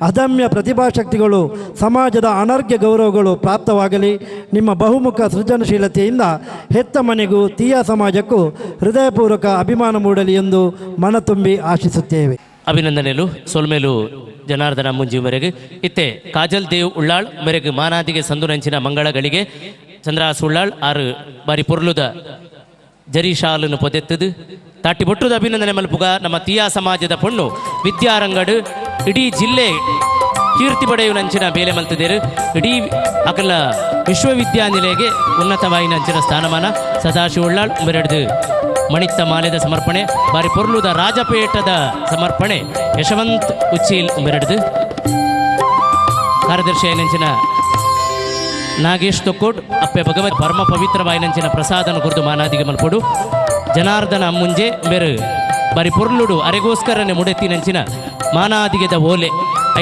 ಅದಮ್ಯ ಪ್ರತಿಭಾಶಕ್ತಿಗಳು ಸಮಾಜದ ಅನರ್ಘ್ಯ ಗೌರವಗಳು ಪ್ರಾಪ್ತವಾಗಲಿ. ನಿಮ್ಮ ಬಹುಮುಖ ಸೃಜನಶೀಲತೆಯಿಂದ ಹೆತ್ತ ಮನೆಗೂ ತೀಯಾ ಸಮಾಜಕ್ಕೂ ಹೃದಯಪೂರ್ವಕ ಅಭಿಮಾನ ಮೂಡಲಿ ಎಂದು ಮನತುಂಬಿ ಆಶಿಸುತ್ತೇವೆ. ಅಭಿನಂದನೆಲು ಸೋಲ್ಮೇಲು ಜನಾರ್ದನ ಮುಂಜಿವರೆಗೆ ಇತ್ತೆ ಕಾಜಲ್ ದೇವ್ ಉಳ್ಳಾಳ್ ಮೇರೆಗೆ ಮಾನಾದಿಗೆ ಸಂದುನಂಚಿನ ಮಂಗಳಗಳಿಗೆ ಚಂದ್ರಾಸ್ ಉಳ್ಳಾಳ್ 6 ಬಾರಿ ಪೊರ್ಲುದ ಜರಿ ಶಾಲನ್ನು ಪೊದೆತ್ತದು ತಾಟಿ ಬೊಟ್ಟುದ ಅಭಿನಂದನೆ ಮಲ್ಪುಗ ನಮ್ಮ ತೀಯಾ ಸಮಾಜದ ಪೊಣ್ಣು ವಿದ್ಯಾರಂಗಡು ಇಡೀ ಜಿಲ್ಲೆ ಕೀರ್ತಿ ಪಡೆಯುವ ನಂಚಿನ ಬೇಲೆ ಮಲ್ತಿದ್ದೇರು. ಇಡೀ ಅಕಲ ವಿಶ್ವವಿದ್ಯಾನಿಲಯಗೆ ಉನ್ನತವಾಯಿ ನಂಚಿನ ಸ್ಥಾನಮಾನ ಸದಾಶಿವ ಉಳ್ಳಾಳ್ ಬೆರೆಡ್ದು ಮಣಿತ್ತ ಮಾಲೆದ ಸಮರ್ಪಣೆ ಬಾರಿ ಪೊರ್ಲುದ ರಾಜಪೇಟದ ಸಮರ್ಪಣೆ ಯಶವಂತ್ ಉಚ್ಚೀಲ್ ಬೆರೆಡ್ದು ಕಾರ್ಯದರ್ಶಿ ನಂಚಿನ ನಾಗೇಶ್ ತೊಕ್ಕೋಡ್ ಅಪ್ಪೆ ಭಗವತ್ ಪರಮ ಪವಿತ್ರವಾಯಿ ನಂಚಿನ ಪ್ರಸಾದನ ಕುರಿತು ಮಾನಾದಿಗೆ ಮಲ್ಪಡು ಜನಾರ್ದನ ಮುಂಜೆ ಬೇರು ಬಾರಿ ಪೊರ್ಲುಡು ಅರೆಗೋಸ್ಕರನೆ ಮುಡೆತ್ತಿ ನಂಚಿನ ಮಾನಾದಿಗೆದ ಓಲೆ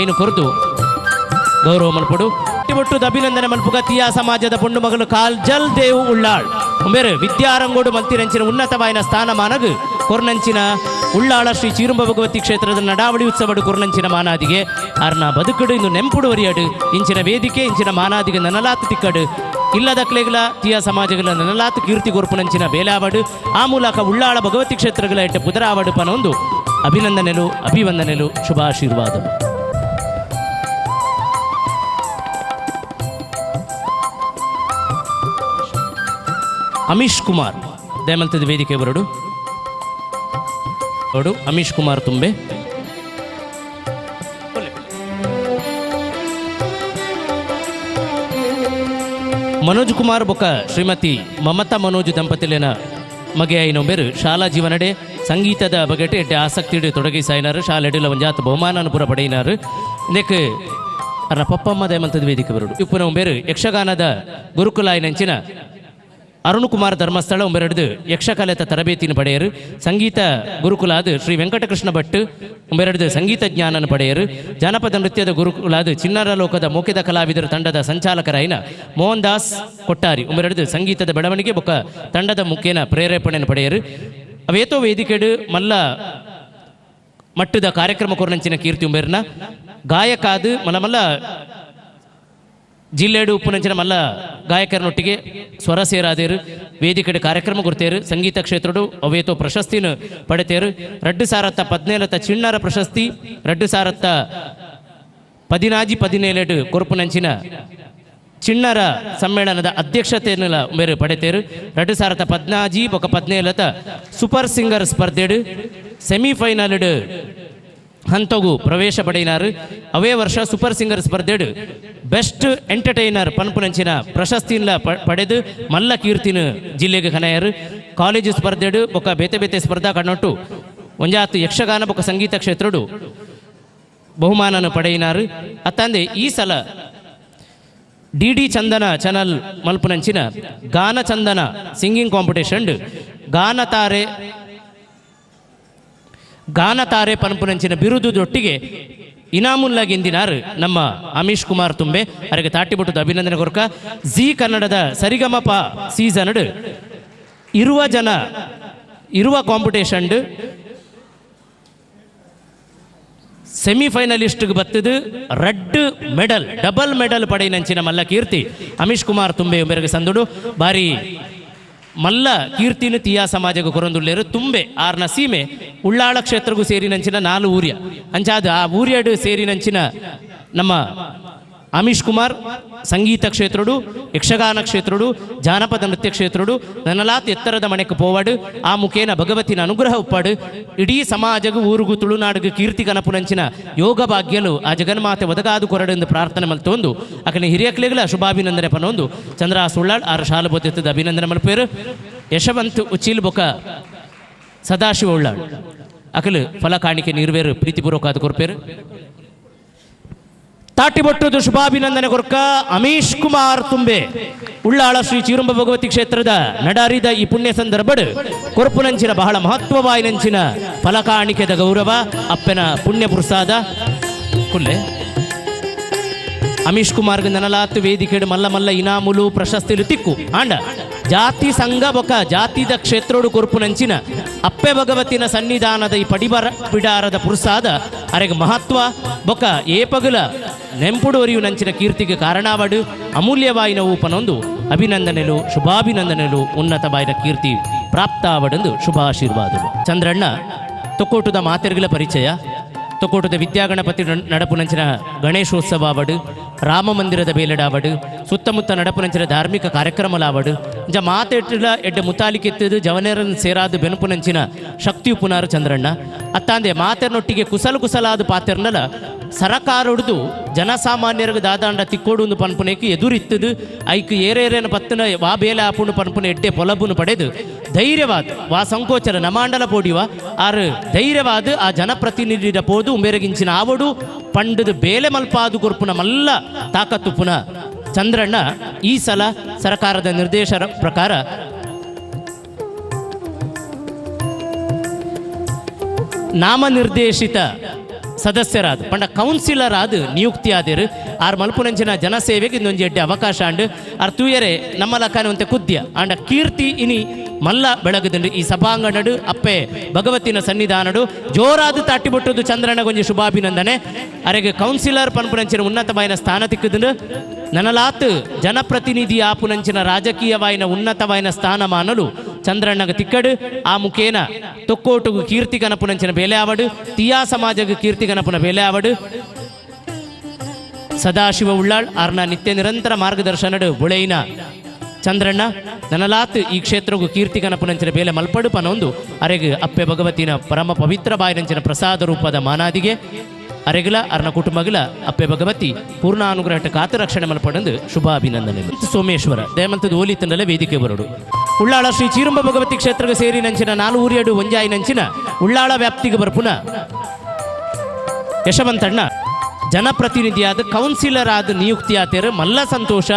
ಐನು ಕೊರದು ಗೌರವ ಮಲ್ಪಡು ಒಟ್ಟು ಅಭಿನಂದನೆ ಮಲ್ಪುಗ ತೀಯಾ ಸಮಾಜದ ಪೊಂಡು ಮಗಳು ಕಾಜಲ್ ದೇವ್ ಉಳ್ಳಾಳ್ ಬೇರೆ ವಿದ್ಯಾರಂಗೋಡು ಮಲ್ತಿರಂಚಿನ ಉನ್ನತವಾಯಿನ ಸ್ಥಾನಮಾನಗು ಕೊರ್ನಂಚಿನ ಉಳ್ಳಾಳ ಶ್ರೀ ಚೀರುಂಬ ಭಗವತಿ ಕ್ಷೇತ್ರದ ನಡಾವಳಿ ಉತ್ಸವಡು ಕೊರ್ನಂಚಿನ ಮಾನಾದಿಗೆ ಅರ್ನ ಬದುಕಡು ಇಂದು ನೆಂಪುಡುವರಿಯಡು ಇಂಚಿನ ವೇದಿಕೆ ಇಂಚಿನ ಮಾನಾದಿಗೆ ನನಲಾತು ತಿಕ್ಕಡು ಇಲ್ಲದಕ್ಲೆಗಳ ತೀಯಾ ಸಮಾಜಗಳ ನನಲಾತು ಕೀರ್ತಿ ಗೊರ್ಪುನಂಚಿನ ಬೇಲಾವಡು ಆ ಮೂಲಕ ಉಳ್ಳಾಳ ಭಗವತಿ ಕ್ಷೇತ್ರಗಳ ಎಟ್ಟ ಪುದರಾವಡು ಪನೊಂದು ಅಭಿನಂದನೆಲು ಅಭಿವಂದನೆಲು ಶುಭಾಶೀರ್ವಾದ. ಅಮೀಶ್ ಕುಮಾರ್ ದಯಮಲ್ತದ ವೇದಿಕೆ ಬರಡು ಅಮೀಶ್ ಕುಮಾರ್ ತುಂಬೆ ಮನೋಜ್ ಕುಮಾರ್ ಬೊಕ್ಕ ಶ್ರೀಮತಿ ಮಮತಾ ಮನೋಜ್ ದಂಪತಿಲೇನ ಮಗೆ ಐನೊಂಬೇರು ಶಾಲಾ ಜೀವನಡೆ ಸಂಗೀತದ ಬಗೆಟೆ ಎಡ್ಡೆ ಆಸಕ್ತಿ ತೊಡಗಿ ಸಾಯಿನಾರು ಶಾಲೆಡೆಲ್ಲ ಒಂಜಾತ್ ಬಹುಮಾನನ ಪೂರ ಪಡೆಯಿನಾರು ಇದಕ್ಕೆ ಅರ ಪಪ್ಪಮ್ಮ ದಯಮಲ್ತದ ವೇದಿಕೆ ಬರಡು ಇಪ್ಪನ ಒಂಬೇರು ಯಕ್ಷಗಾನದ ಗುರುಕುಲಾಯಿ ನಂಚಿನ ಅರುಣ್ ಕುಮಾರ್ ಧರ್ಮಸ್ಥಳ ಒಂಬೆರಡು ಯಕ್ಷಕಲೆತ ತರಬೇತಿನ ಪಡೆಯರು ಸಂಗೀತ ಗುರುಕುಲಾದ ಶ್ರೀ ವೆಂಕಟಕೃಷ್ಣ ಭಟ್ ಒಂಬೆರಡು ಸಂಗೀತ ಜ್ಞಾನನ ಪಡೆಯರು ಜಾನಪದ ನೃತ್ಯದ ಗುರುಕುಲಾದ ಚಿನ್ನರ ಲೋಕದ ಮೋಕೆದ ಕಲಾವಿದರ ತಂಡದ ಸಂಚಾಲಕರಾಯಿನ ಮೋಹನ್ ದಾಸ್ ಕೊಟ್ಟಾರಿ ಒಂಬೆರಡು ಸಂಗೀತದ ಬೆಳವಣಿಗೆ ಬೊಕ್ಕ ತಂಡದ ಮುಖ್ಯನ ಪ್ರೇರೇಪಣೆಯನ್ನು ಪಡೆಯರು ಅವೇತೋ ವೇದಿಕೆಡು ಮಲ್ಲ ಮಟ್ಟದ ಕಾರ್ಯಕ್ರಮ ಕೊರನಂಚಿನ ಕೀರ್ತಿ ಒಂಬೆರ್ನ ಗಾಯಕಾದ ಮಲ್ಲ ಜಿಲ್ಲೆಡು ಉಪ್ಪುನಂಚಿನ ಮಲ್ಲ ಗಾಯಕರನೊಟ್ಟಿಗೆ ಸ್ವರ ಸೇರಾದೇರು ವೇದಿಕೆಡೆ ಕಾರ್ಯಕ್ರಮ ಕೊಡ್ತೇರು ಸಂಗೀತ ಕ್ಷೇತ್ರಡು ಅವೇತೋ ಪ್ರಶಸ್ತಿನ ಪಡೆತೇರು 2017 ಚಿಣ್ಣರ ಪ್ರಶಸ್ತಿ 2017 ಕೊರ್ಪುನಂಚಿನ ಚಿಣ್ಣರ ಸಮ್ಮೇಳನದ ಅಧ್ಯಕ್ಷತೆಯನ್ನು ಮೇರೆ ಪಡೆತೇರು 2017 ಸೂಪರ್ ಸಿಂಗರ್ ಸ್ಪರ್ಧೆಡು ಸೆಮಿಫೈನಲ್ ಹಂತಗೂ ಪ್ರವೇಶ ಪಡೆಯಿನಾರು ಅವೇ ವರ್ಷ ಸೂಪರ್ ಸಿಂಗರ್ ಸ್ಪರ್ಧೆಡು ಬೆಸ್ಟ್ ಎಂಟರ್ಟೈನರ್ ಪನ್ಪುನಂಚಿನ ಪ್ರಶಸ್ತಿನ ಪಡೆದು ಮಲ್ಲ ಕೀರ್ತಿನ ಜಿಲ್ಲೆಗೆ ಕನೆಯರು ಕಾಲೇಜು ಸ್ಪರ್ಧೆಡು ಬೊಕ್ಕ ಬೇತೆ ಬೇತೆ ಸ್ಪರ್ಧಾ ಕಣ್ಣೊಟ್ಟು ಒಂಜಾತು ಯಕ್ಷಗಾನ ಬೊಕ್ಕ ಸಂಗೀತ ಕ್ಷೇತ್ರಡು ಬಹುಮಾನನ ಪಡೆಯಿನಾರು ಅತ್ತಂದೆ ಈ ಸಲ ಡಿ ಚಂದನ ಚಾನಲ್ ಮಲ್ಪುನಂಚಿನ ಗಾನ ಚಂದನ ಸಿಂಗಿಂಗ್ ಕಾಂಪಿಟೇಷನ್ ಗಾನತಾರೆ ಪನ್ಪುನಂಚಿನ ಬಿರುದೊಟ್ಟಿಗೆ ಇನಾಮುಲ್ಲಾಗೆಂದಿನಾರು ನಮ್ಮ ಅಮೀಶ್ ಕುಮಾರ್ ತುಂಬೆ ಅವರಿಗೆ ತಾಟಿಬಿಟ್ಟದ ಅಭಿನಂದನೆ ಕೊರಕ ಜಿ ಕನ್ನಡದ ಸರಿಗಮಪ ಸೀಸನ್ ಇರುವ ಕಾಂಪಿಟೇಷನ್ ಸೆಮಿಫೈನಲಿಸ್ಟ್ಗೆ ಬತ್ತದು ರೆಡ್ ಮೆಡಲ್ ಡಬಲ್ ಮೆಡಲ್ ಪಡೆಯಿನಂಚಿನ ಮಲ್ಲ ಕೀರ್ತಿ ಅಮೀಶ್ ಕುಮಾರ್ ತುಂಬೆ ಮೇರೆಗೆ ಸಂದುಡು ಬಾರಿ ಮಲ್ಲ ಕೀರ್ತಿನ ತಿಯಾ ಸಮಾಜಕ್ಕೆ ಕೊರೊಂದುಲ್ಲೇರು ತುಂಬೆ ಆರ್ನ ಸೀಮೆ ಉಳ್ಳಾಳ ಕ್ಷೇತ್ರಗೂ ಸೇರಿನಂಚಿನ 4 ಊರ್ಯ ಅಂಚಾದ ಆ ಊರ್ಯಡು ಸೇರಿನಂಚಿನ ನಮ್ಮ ಅಮೀಶ್ ಕುಮಾರ್ ಸಂಗೀತ ಕ್ಷೇತ್ರಡು ಯಕ್ಷಗಾನ ಕ್ಷೇತ್ರಡು ಜಾನಪದ ನೃತ್ಯ ಕ್ಷೇತ್ರಡು ನನಲಾತ್ ಎತ್ತರದ ಮನೆಗೆ ಪೋವಾಡು ಆ ಮುಖೇನ ಭಗವತಿನ ಅನುಗ್ರಹ ಉಪ್ಪಾಡು ಇಡೀ ಸಮಾಜಗೂ ಊರುಗೂ ತುಳುನಾಡಿಗೂ ಕೀರ್ತಿ ಕನಪುನಂಚಿನ ಯೋಗ ಭಾಗ್ಯಲು ಆ ಜಗನ್ಮಾತೆ ಒದಗಾದು ಕೊರಡೆಂದು ಪ್ರಾರ್ಥನೆ ಮಲ್ತೊಂದು ಅಕನೆ ಹಿರಿಯಕ್ಲೆಗಳ ಶುಭಾಭಿನಂದನೆ ಪನೊಂದು ಚಂದ್ರ ಸುಳ್ಳಾಳ್ ಆರು ಶಾಲು ಬೋಧೆತ್ತದ ಅಭಿನಂದನೆ ಮಲ್ಪೇರು ಯಶವಂತ್ ಉಚ್ಚಿಲ್ ಬೊಕ ಸದಾಶಿವ ಉಳ್ಳಾಳ್ ಅಕಲು ಫಲ ಕಾಣಿಕೆ ನಿರ್ವೇರು ಪ್ರೀತಿಪೂರ್ವಕ ಅದು ಕೊರ್ಪೇರು ತಾಟಿಬೊಟ್ಟುದು ಶುಭಾಭಿನಂದನೆ ಕೊರ್ಕ ಅಮೀಶ್ ಕುಮಾರ್ ತುಂಬೆ ಉಳ್ಳಾಳ ಶ್ರೀ ಚೀರುಂಬ ಭಗವತಿ ಕ್ಷೇತ್ರದ ನಡಾರಿದ ಈ ಪುಣ್ಯ ಸಂದರ್ಭಡ್ ಕೊರ್ಪುನಂಚಿನ ಬಹಳ ಮಹತ್ವವಾಯಿನಂಚಿನ ಫಲಕಾಣಿಕೆದ ಗೌರವ ಅಪ್ಪನ ಪುಣ್ಯ ಪ್ರಸಾದ ಕುಲ್ಲೆ ಅಮೀಶ್ ಕುಮಾರ್ಗೆ ನನಲಾತ್ ವೇದಿಕೆಡು ಮಲ್ಲ ಮಲ್ಲ ಇನಾಮುಲು ಪ್ರಶಸ್ತಿಲು ತಿಕ್ಕು ಆಂಡ ಜಾತಿ ಸಂಘ ಬೊಕ ಜಾತಿದ ಕ್ಷೇತ್ರೋಡು ಕೊರ್ಪುನಂಚಿನ ಅಪ್ಪೆ ಭಗವತಿನ ಸನ್ನಿಧಾನದ ಈ ಬಿಡಾರದ ಪುರುಸಾದ ಅರೆಗೆ ಮಹತ್ವ ಬೊಕ ಏಪಗಲ ನೆಂಪುಡೋರಿಯು ನಂಚಿನ ಕೀರ್ತಿಗೆ ಕಾರಣವಾಡು ಅಮೂಲ್ಯವಾಯಿನ ಊಪನೊಂದು ಅಭಿನಂದನೆಲು ಶುಭಾಭಿನಂದನೆಲು ಉನ್ನತವಾಯಿನ ಕೀರ್ತಿ ಪ್ರಾಪ್ತಾವಡೆಂದು ಶುಭಾಶೀರ್ವಾದಗಳು ಚಂದ್ರಣ್ಣ ತೊಕ್ಕೋಟದ ಮಾತೆರ್ಗಳ ಪರಿಚಯ ತೊಕ್ಕೋಟದ ವಿದ್ಯಾಗಣಪತಿ ನಡಪುನಂಚಿನ ಗಣೇಶೋತ್ಸವ ಆವಡು ರಾಮ ಮಂದಿರದ ಬೇಲಡಾವಡು ಸುತ್ತಮುತ್ತ ನಡಪುನಂಚಿನ ಧಾರ್ಮಿಕ ಕಾರ್ಯಕ್ರಮಲಾವಡು ಇಂಚ ಮಾತೆಟ್ಟಿಲ ಎಡ್ಡೆ ಮುತಾಲಿಕೆತ್ತದು ಜವನೇರನ್ನು ಸೇರಾದು ಬೆನುಪುನಂಚಿನ ಶಕ್ತಿಯು ಪುನಾರು ಚಂದ್ರಣ್ಣ ಅತ್ತಾಂದೆ ಮಾತೆರ್ನೊಟ್ಟಿಗೆ ಕುಸಲಾದ ಪಾತೆರ್ನಲ ಸರಕಾರ ಹೊಡೆದು ಜನಸಾಮಾನ್ಯರಿಗೆ ದಾದಾಂಡ ತಿಕ್ಕೋಡು ಪನ್ಪುನೇಕಿ ಎದುರಿತ್ತದು ಐಕ್ ಏರೇರೇನ ಪತ್ತನ ವಾ ಬೇಲೆ ಆಪುಣು ಪನ್ಪುನ ಎಡ್ಡೆ ಪೊಲಬುನು ಪಡೆದು ಧೈರ್ಯವಾದ ವಾ ಸಂಕೋಚರ ನಮಾಂಡಲ ಪೋಡಿವ ಆರು ಧೈರ್ಯವಾದ ಆ ಜನಪ್ರತಿನಿಧಿಯ ಪೋದು ಉಂಬೆರಗಿಂಚಿನ ಆವಡು ಪಂಡದ ಬೇಲೆ ಮಲ್ಪಾದು ಕೊರ್ಪುನ ಮಲ್ಲ ತಾಕತ್ತು ಪುನಃ ಚಂದ್ರಣ್ಣ ಈ ಸಲ ಸರ್ಕಾರದ ನಿರ್ದೇಶನ ಪ್ರಕಾರ ನಾಮನಿರ್ದೇಶಿತ ಸದಸ್ಯರಾದ ಪಂಡ ಕೌನ್ಸಿಲರ್ ಆದ ನಿಯುಕ್ತಿ ಆದಿರು ಆರ್ ಮಲ್ಪುನಂಚಿನ ಜನಸೇವೆಗೆ ಇನ್ನೊಂದು ಎಡ್ಡೆ ಅವಕಾಶ ಅಂಡ್ ಆರ್ ತೂಯರೆ ನಮ್ಮ ಲಕ್ಕನವಂತೆ ಕುದ್ಯ ಅಂಡ ಕೀರ್ತಿ ಇನಿ ಮಲ್ಲ ಬೆಳಗದಂಡು ಈ ಸಭಾಂಗಣಡು ಅಪ್ಪೆ ಭಗವತಿನ ಸನ್ನಿಧಾನಡು ಜೋರಾದು ತಾಟಿಬಿಟ್ಟದು ಚಂದ್ರಣ್ಣಗೊಂಜಿ ಶುಭಾಭಿನಂದನೆ ಅರೆಗೆ ಕೌನ್ಸಿಲರ್ ಪನ್ಪುನಂಚಿನ ಉನ್ನತವಾಯಿನ ಸ್ಥಾನ ತಿಕ್ಕದಂಡು ನನಲಾತ್ ಜನಪ್ರತಿನಿಧಿ ಆಪುನಂಚಿನ ರಾಜಕೀಯವಾಯಿನ ಉನ್ನತವಾಯಿನ ಸ್ಥಾನಮಾನಲು ಚಂದ್ರಣ್ಣಗ ತಿಕ್ಕಡು ಆ ಮುಖೇನ ತೊಕ್ಕೋಟುಗು ಕೀರ್ತಿ ಗಣಪುನಂಚಿನ ಬೇಲೆ ಆವಡು ತಿಯಾ ಸಮಾಜಗ ಕೀರ್ತಿ ಗಣಪುನ ಬೇಲೆ ಆವಡು ಸದಾಶಿವ ಉಳ್ಳಾಳ್ ಆರ್ನ ನಿತ್ಯ ನಿರಂತರ ಮಾರ್ಗದರ್ಶನಡು ಬುಳೆಯಿನ ಚಂದ್ರಣ್ಣ ನನಲಾತ್ ಈ ಕ್ಷೇತ್ರಗೂ ಕೀರ್ತಿ ಗಣಪುನಂಚಿನ ಬೇಲೆ ಮಲ್ಪಡು ಪನೊಂದು ಅರೆಗೆ ಅಪ್ಪೆ ಭಗವತಿನ ಪರಮ ಪವಿತ್ರ ಬಾಯಿನಂಚಿನ ಪ್ರಸಾದ ರೂಪದ ಮಾನಾದಿಗೆ ಅರೆಗಲ ಅರ್ನ ಕುಟುಂಬಗಲ ಅಪ್ಪೆ ಭಗವತಿ ಪೂರ್ಣಾನುಗ್ರಹಟ ಕಾತ ರಕ್ಷಣೆ ಮಲ್ಪಡಂದು ಶುಭಾಭಿನಂದನೆ ಸೋಮೇಶ್ವರ ದಯಮಂತದ ಓಲಿತನಲ್ಲ ವೇದಿಕೆ ಬರಡು ಉಳ್ಳಾಳ ಶ್ರೀ ಚೀರುಂಬ ಭಗವತಿ ಕ್ಷೇತ್ರಕ್ಕೆ ಸೇರಿ ನಂಚಿನ 4 ಊರಿಯಡು ಒಂಜಾಯಿ ನಂಚಿನ ಉಳ್ಳಾಳ ವ್ಯಾಪ್ತಿಗೆ ಬರ್ಪುನ ಯಶವಂತಣ್ಣ ಜನಪ್ರತಿನಿಧಿಯಾದ ಕೌನ್ಸಿಲರ್ ಆದ ನಿಯುಕ್ತಿ ಆತೇರು ಮಲ್ಲ ಸಂತೋಷ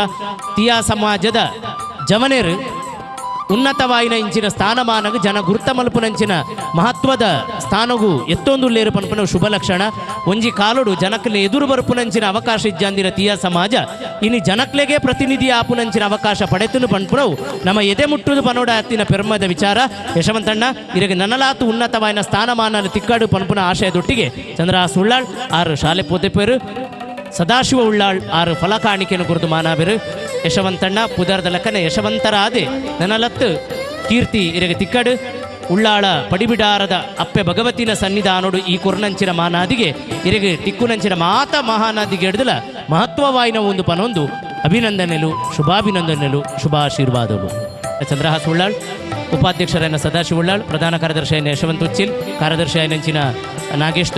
ತಿಯಾ ಸಮಾಜದ ಜವನೇರು ಉನ್ನತವಾಯಿನ ಇಂಚಿನ ಸ್ಥಾನಮಾನಗ ಜನ ಗುರುತ ಮಲ್ಪುನಂಚಿನ ಮಹತ್ವದ ಸ್ಥಾನಗೂ ಎತ್ತೊಂದುಲ್ಲೇರು ಪನ್ಪನ ಶುಭ ಲಕ್ಷಣ ಒಂಜಿ ಕಾಲುಡು ಜನಕ್ಲೆ ಎದುರು ಬರುಪುನಂಚಿನ ಅವಕಾಶ ಇಜ್ಜಂದಿರ ತಿಯಾ ಸಮಾಜ ಇನಿ ಜನಕ್ಲೆಗೆ ಪ್ರತಿನಿಧಿ ಆಪುನಂಚಿನ ಅವಕಾಶ ಪಡೆತನು ಪನ್ಪುರವು ನಮ್ಮ ಎದೆ ಮುಟ್ಟುದು ಪನೋಡ ಹತ್ತಿನ ಪೆರ್ಮದ ವಿಚಾರ ಯಶವಂತಣ್ಣ ಇರಗೆ ನನಲಾತು ಉನ್ನತವಾಯಿನ ಸ್ಥಾನಮಾನ ತಿಕ್ಕಾಡು ಪನ್ಪುನ ಆಶಯದೊಟ್ಟಿಗೆ ಚಂದ್ರ ಸುಳ್ಳಾಳ್ ಆರು ಶಾಲೆ ಪೋದೆಪೇರು ಸದಾಶಿವ ಉಳ್ಳಾಳ್ ಆರು ಫಲಕಾಣಿಕೆಯನ್ನು ಕುರಿತು ಮಾನಾಬೆರು ಯಶವಂತಣ್ಣ ಪುದರ್ದ ಲಕ್ಕನೆ ಯಶವಂತರಾದೆ ನನಲತ್ತು ಕೀರ್ತಿ ಇರಗೆ ತಿಕ್ಕಡು ಉಳ್ಳಾಳ ಪಡಿಬಿಡಾರದ ಅಪ್ಪೆ ಭಗವತಿನ ಸನ್ನಿಧಾನೋಡು ಈ ಕುರ್ನಂಚಿನ ಮಾನಾದಿಗೆ ಇರಗೆ ತಿಕ್ಕುನಂಚಿನ ಮಾತ ಮಹಾನಾದಿಗೆ ಹಿಡಿದಲ ಮಹತ್ವವಾಯಿನ ಒಂದು ಪನೊಂದು ಅಭಿನಂದನೆಲು ಶುಭಾಭಿನಂದನೆಲು ಶುಭಾಶೀರ್ವಾದಗಳು ಚಂದ್ರಹಾಸ್ ಉಳ್ಳಾಳ್ ಉಪಾಧ್ಯಕ್ಷರಾಯನ ಸದಾಶಿವ ಉಳ್ಳಾಳ್ ಪ್ರಧಾನ ಕಾರ್ಯದರ್ಶಿಯಾಯನ ಯಶವಂತ್ ಉಚ್ಚಿಲ್ ಕಾರ್ಯದರ್ಶಿಯಾಯನಂಚಿನ ನಾಗೇಶ್